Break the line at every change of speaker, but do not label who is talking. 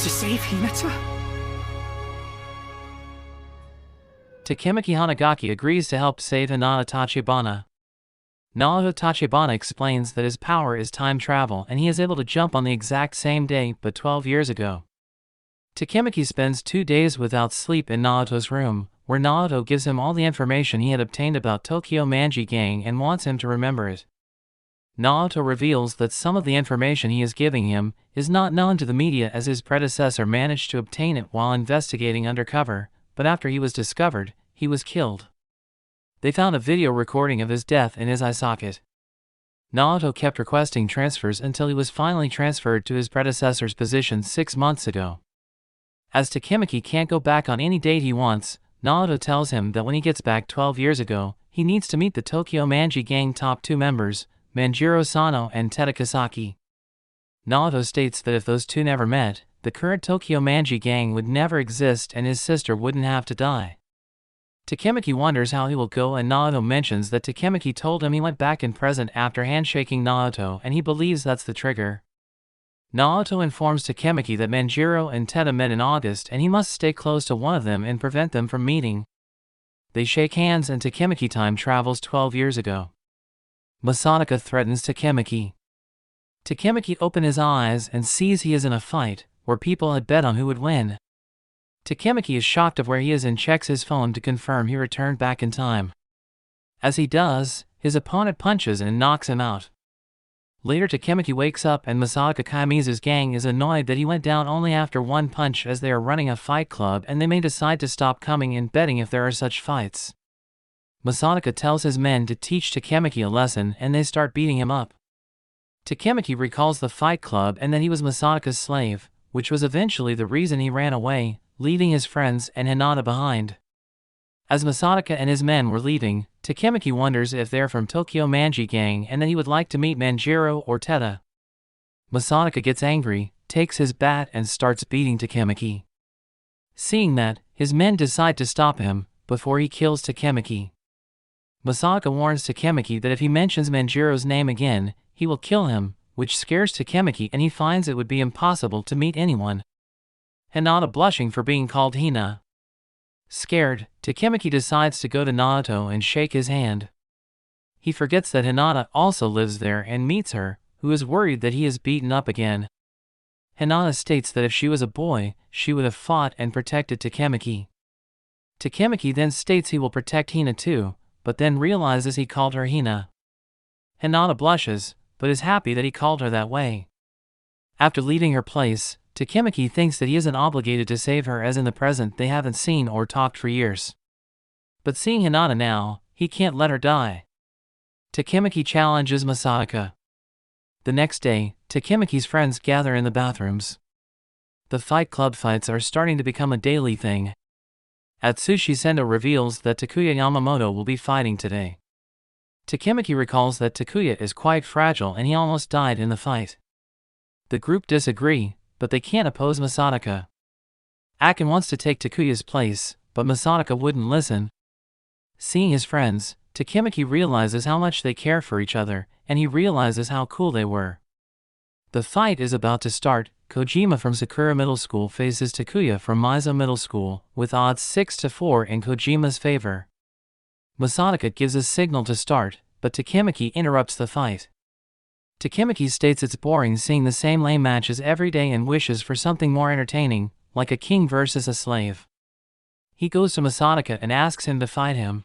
to save Hinata?
Takemaki Hanagaki agrees to help save Hinata Tachibana. Naoto Tachibana explains that his power is time travel and he is able to jump on the exact same day but 12 years ago. Takemaki spends 2 days without sleep in Naoto's room, where Naoto gives him all the information he had obtained about Tokyo Manji Gang and wants him to remember it. Naoto reveals that some of the information he is giving him is not known to the media, as his predecessor managed to obtain it while investigating undercover, but after he was discovered, he was killed. They found a video recording of his death in his eye socket. Naoto kept requesting transfers until he was finally transferred to his predecessor's position 6 months ago. As Takemaki can't go back on any date he wants, Naoto tells him that when he gets back 12 years ago, he needs to meet the Tokyo Manji Gang top 2 members, Manjiro Sano and Tada Kasaki. Naoto states that if those two never met, the current Tokyo Manji Gang would never exist and his sister wouldn't have to die. Takemaki wonders how he will go, and Naoto mentions that Takemaki told him he went back in present after handshaking Naoto and he believes that's the trigger. Naoto informs Takemaki that Manjiro and Tada met in August and he must stay close to one of them and prevent them from meeting. They shake hands and Takemaki time travels 12 years ago. Masataka threatens Takemaki. Takemaki opens his eyes and sees he is in a fight, where people had bet on who would win. Takemaki is shocked of where he is and checks his phone to confirm he returned back in time. As he does, his opponent punches and knocks him out. Later Takemaki wakes up and Masataka Kaimizu's gang is annoyed that he went down only after one punch, as they are running a fight club and they may decide to stop coming and betting if there are such fights. Masataka tells his men to teach Takemaki a lesson and they start beating him up. Takemaki recalls the fight club and that he was Masataka's slave, which was eventually the reason he ran away, leaving his friends and Hinata behind. As Masataka and his men were leaving, Takemaki wonders if they're from Tokyo Manji Gang and that he would like to meet Manjiro or Tada. Masataka gets angry, takes his bat and starts beating Takemaki. Seeing that, his men decide to stop him before he kills Takemaki. Masataka warns Takemaki that if he mentions Manjiro's name again, he will kill him, which scares Takemaki and he finds it would be impossible to meet anyone. Hinata blushing for being called Hina. Scared, Takemaki decides to go to Naoto and shake his hand. He forgets that Hinata also lives there and meets her, who is worried that he is beaten up again. Hinata states that if she was a boy, she would have fought and protected Takemaki. Takemaki then states he will protect Hina too, but then realizes he called her Hina. Hinata blushes, but is happy that he called her that way. After leaving her place, Takemaki thinks that he isn't obligated to save her, as in the present they haven't seen or talked for years. But seeing Hinata now, he can't let her die. Takemaki challenges Masataka. The next day, Takemaki's friends gather in the bathrooms. The fight club fights are starting to become a daily thing. Atsushi Sendo reveals that Takuya Yamamoto will be fighting today. Takemaki recalls that Takuya is quite fragile and he almost died in the fight. The group disagree, but they can't oppose Masataka. Akin wants to take Takuya's place, but Masataka wouldn't listen. Seeing his friends, Takemaki realizes how much they care for each other, and he realizes how cool they were. The fight is about to start. Kojima from Sakura Middle School faces Takuya from Maizo Middle School, with odds 6-4 in Kojima's favor. Masataka gives a signal to start, but Takemaki interrupts the fight. Takemaki states it's boring seeing the same lame matches every day and wishes for something more entertaining, like a king versus a slave. He goes to Masataka and asks him to fight him.